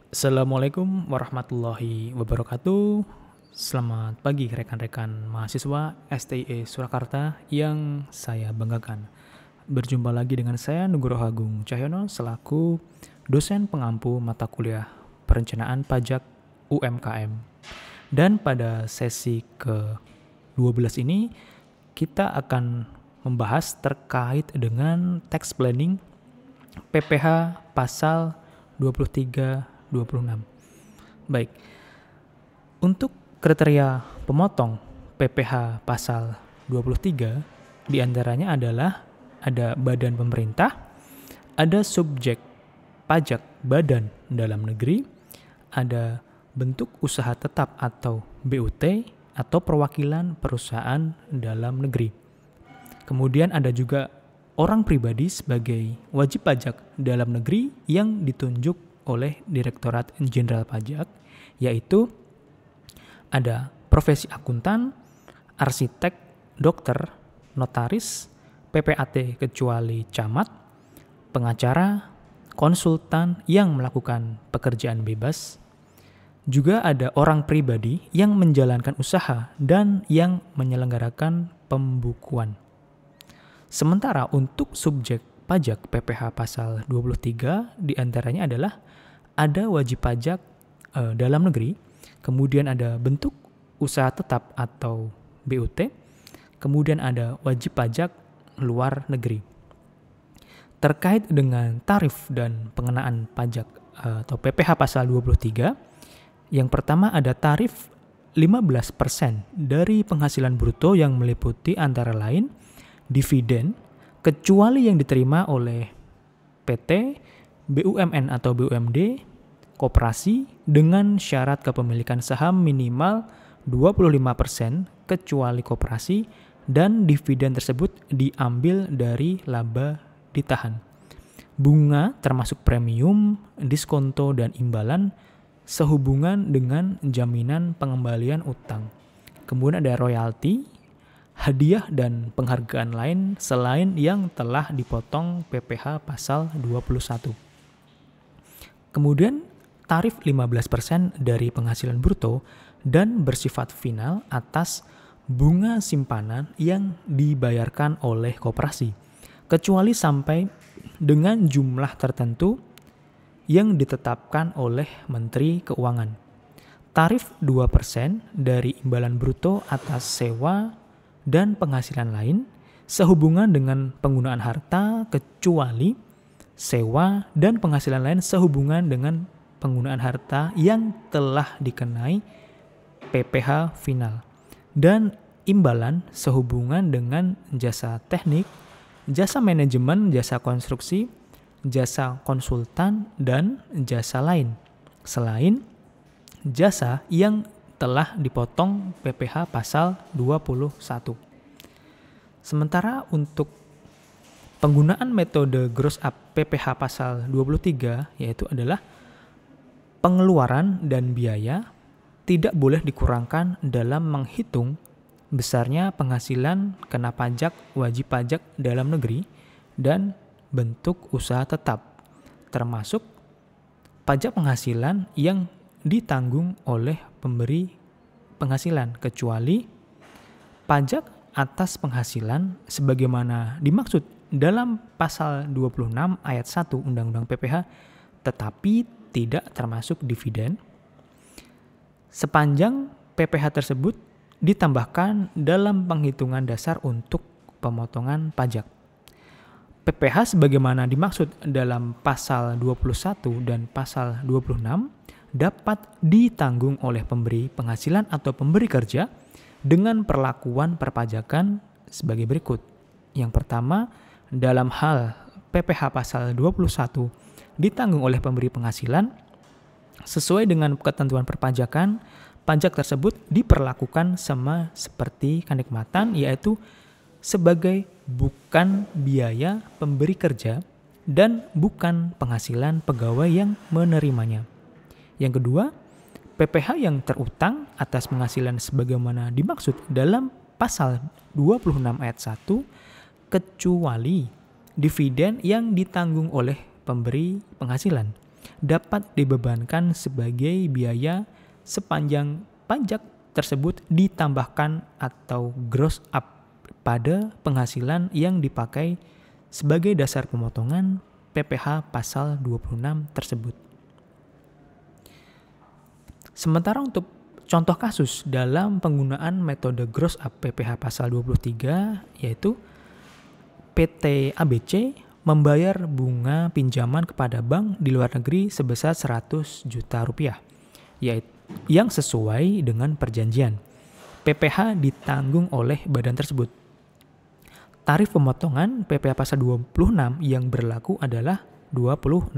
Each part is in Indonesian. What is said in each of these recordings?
Assalamualaikum warahmatullahi wabarakatuh. Selamat pagi rekan-rekan mahasiswa STI Surakarta yang saya banggakan. Berjumpa lagi dengan saya Nugroho Agung Cahyono selaku dosen pengampu mata kuliah Perencanaan Pajak UMKM. Dan pada sesi ke-12 ini kita akan membahas terkait dengan tax planning PPh pasal 23 26. Baik, untuk kriteria pemotong PPh pasal 23 diantaranya adalah ada badan pemerintah, ada subjek pajak badan dalam negeri, ada bentuk usaha tetap atau BUT atau perwakilan perusahaan dalam negeri. Kemudian ada juga orang pribadi sebagai wajib pajak dalam negeri yang ditunjuk oleh Direktorat Jenderal Pajak, yaitu ada profesi akuntan, arsitek, dokter, notaris, PPAT kecuali camat, pengacara, konsultan yang melakukan pekerjaan bebas. Juga ada orang pribadi yang menjalankan usaha dan yang menyelenggarakan pembukuan. Sementara untuk subjek pajak PPh pasal 23 diantaranya adalah ada wajib pajak dalam negeri, kemudian ada bentuk usaha tetap atau BUT, kemudian ada wajib pajak luar negeri. Terkait dengan tarif dan pengenaan pajak atau PPh pasal 23, yang pertama ada tarif 15% dari penghasilan bruto yang meliputi antara lain dividen, kecuali yang diterima oleh PT, BUMN atau BUMD, koperasi dengan syarat kepemilikan saham minimal 25% kecuali koperasi dan dividen tersebut diambil dari laba ditahan. Bunga termasuk premium, diskonto dan imbalan sehubungan dengan jaminan pengembalian utang. Kemudian ada royalti, hadiah dan penghargaan lain selain yang telah dipotong PPh pasal 21. Kemudian tarif 15% dari penghasilan bruto dan bersifat final atas bunga simpanan yang dibayarkan oleh koperasi, kecuali sampai dengan jumlah tertentu yang ditetapkan oleh Menteri Keuangan. Tarif 2% dari imbalan bruto atas sewa dan penghasilan lain sehubungan dengan penggunaan harta kecuali sewa dan penghasilan lain sehubungan dengan penggunaan harta yang telah dikenai PPh final, dan imbalan sehubungan dengan jasa teknik, jasa manajemen, jasa konstruksi, jasa konsultan, dan jasa lain selain jasa yang telah dipotong PPh pasal 21. Sementara untuk penggunaan metode gross up PPh pasal 23 yaitu adalah pengeluaran dan biaya tidak boleh dikurangkan dalam menghitung besarnya penghasilan kena pajak wajib pajak dalam negeri dan bentuk usaha tetap, termasuk pajak penghasilan yang ditanggung oleh pemberi penghasilan, kecuali pajak atas penghasilan sebagaimana dimaksud dalam pasal 26 ayat 1 Undang-Undang PPh, tetapi tidak termasuk dividen, sepanjang PPh tersebut ditambahkan dalam penghitungan dasar untuk pemotongan pajak. PPh sebagaimana dimaksud dalam pasal 21 dan pasal 26 dapat ditanggung oleh pemberi penghasilan atau pemberi kerja dengan perlakuan perpajakan sebagai berikut. Yang pertama, dalam hal PPh pasal 21 ditanggung oleh pemberi penghasilan, sesuai dengan ketentuan perpajakan, pajak tersebut diperlakukan sama seperti kenikmatan, yaitu sebagai bukan biaya pemberi kerja dan bukan penghasilan pegawai yang menerimanya. Yang kedua, PPh yang terutang atas penghasilan sebagaimana dimaksud dalam pasal 26 ayat 1, kecuali dividen yang ditanggung oleh pemberi penghasilan dapat dibebankan sebagai biaya sepanjang pajak tersebut ditambahkan atau gross up pada penghasilan yang dipakai sebagai dasar pemotongan PPh pasal 26 tersebut. Sementara untuk contoh kasus dalam penggunaan metode gross up PPh pasal 23 yaitu PT ABC membayar bunga pinjaman kepada bank di luar negeri sebesar 100 juta rupiah, yaitu yang sesuai dengan perjanjian. PPh ditanggung oleh badan tersebut. Tarif pemotongan PPh pasal 26 yang berlaku adalah 26%.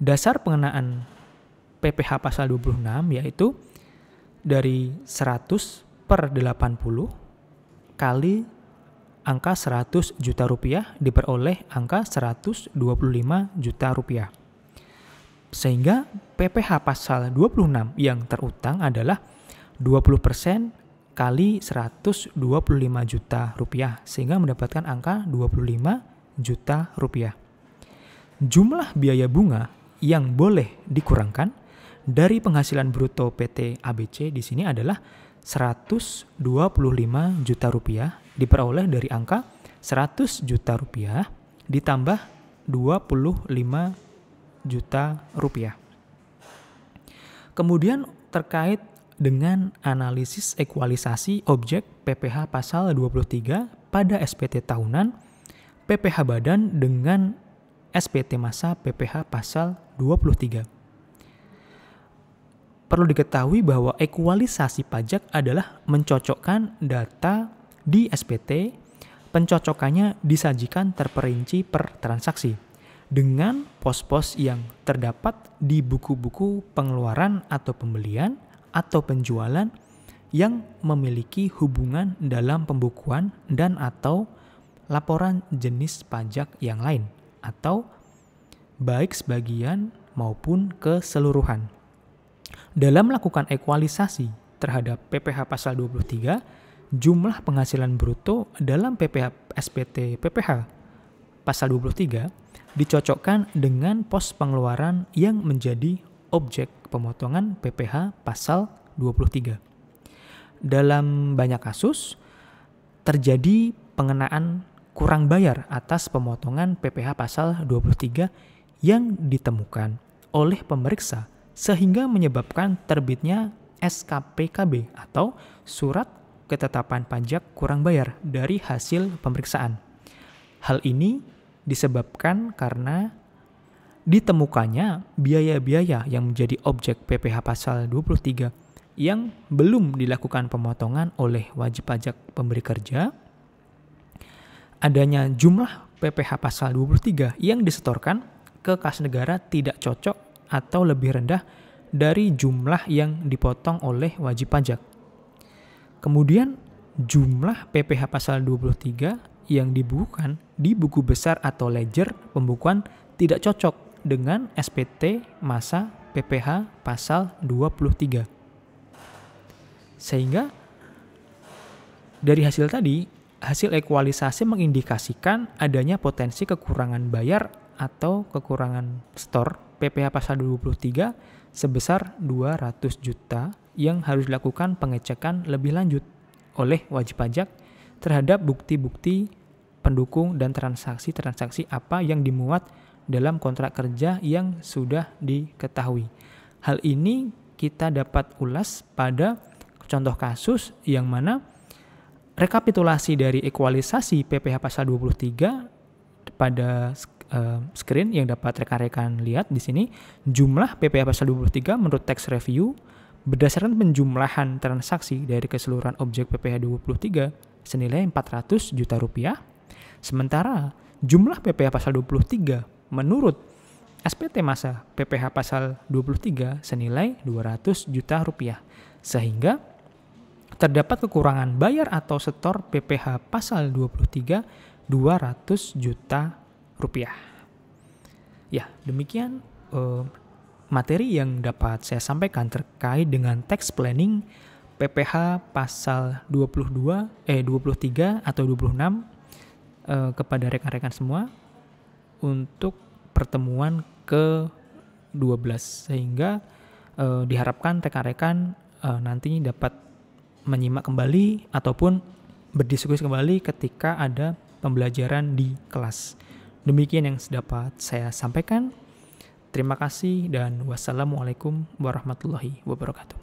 Dasar pengenaan PPh pasal 26 yaitu dari 100 per 80 kali angka 100 juta rupiah diperoleh angka 125 juta rupiah. Sehingga PPh pasal 26 yang terutang adalah 20% kali 125 juta rupiah sehingga mendapatkan angka 25 juta rupiah. Jumlah biaya bunga yang boleh dikurangkan dari penghasilan bruto PT ABC di sini adalah 125 juta rupiah diperoleh dari angka 100 juta rupiah ditambah 25 juta rupiah. Kemudian terkait dengan analisis ekualisasi objek PPh pasal 23 pada SPT tahunan, PPh badan dengan SPT masa PPh pasal 23. Perlu diketahui bahwa ekualisasi pajak adalah mencocokkan data di SPT, pencocokannya disajikan terperinci per transaksi dengan pos-pos yang terdapat di buku-buku pengeluaran atau pembelian atau penjualan yang memiliki hubungan dalam pembukuan dan atau laporan jenis pajak yang lain atau baik sebagian maupun keseluruhan. Dalam melakukan ekualisasi terhadap PPh pasal 23, jumlah penghasilan bruto dalam PPh SPT PPh pasal 23 dicocokkan dengan pos pengeluaran yang menjadi objek pemotongan PPh pasal 23. Dalam banyak kasus terjadi pengenaan kurang bayar atas pemotongan PPh pasal 23 yang ditemukan oleh pemeriksa sehingga menyebabkan terbitnya SKPKB atau Surat Ketetapan Pajak Kurang Bayar dari hasil pemeriksaan. Hal ini disebabkan karena ditemukannya biaya-biaya yang menjadi objek PPh pasal 23 yang belum dilakukan pemotongan oleh wajib pajak pemberi kerja, adanya jumlah PPh pasal 23 yang disetorkan ke kas negara tidak cocok atau lebih rendah dari jumlah yang dipotong oleh wajib pajak. Kemudian jumlah PPh pasal 23 yang dibukukan di buku besar atau ledger pembukuan tidak cocok dengan SPT masa PPh pasal 23. Sehingga dari hasil tadi, hasil ekualisasi mengindikasikan adanya potensi kekurangan bayar atau kekurangan store PPh pasal 23 sebesar 200 juta yang harus dilakukan pengecekan lebih lanjut oleh wajib pajak terhadap bukti-bukti pendukung dan transaksi-transaksi apa yang dimuat dalam kontrak kerja yang sudah diketahui. Hal ini kita dapat ulas pada contoh kasus yang mana rekapitulasi dari ekualisasi PPh pasal 23 pada screen yang dapat rekan-rekan lihat di sini, jumlah PPh pasal 23 menurut tax review berdasarkan penjumlahan transaksi dari keseluruhan objek PPh 23 senilai 400 juta rupiah. Sementara jumlah PPh pasal 23 menurut SPT masa PPh pasal 23 senilai 200 juta rupiah. Sehingga terdapat kekurangan bayar atau setor PPh pasal 23 200 juta rupiah. Ya, demikian materi yang dapat saya sampaikan terkait dengan tax planning PPh pasal 23 atau 26 kepada rekan-rekan semua. Untuk pertemuan ke-12, sehingga diharapkan rekan-rekan nanti dapat menyimak kembali ataupun berdiskusi kembali ketika ada pembelajaran di kelas. Demikian yang dapat saya sampaikan. Terima kasih dan wassalamualaikum warahmatullahi wabarakatuh.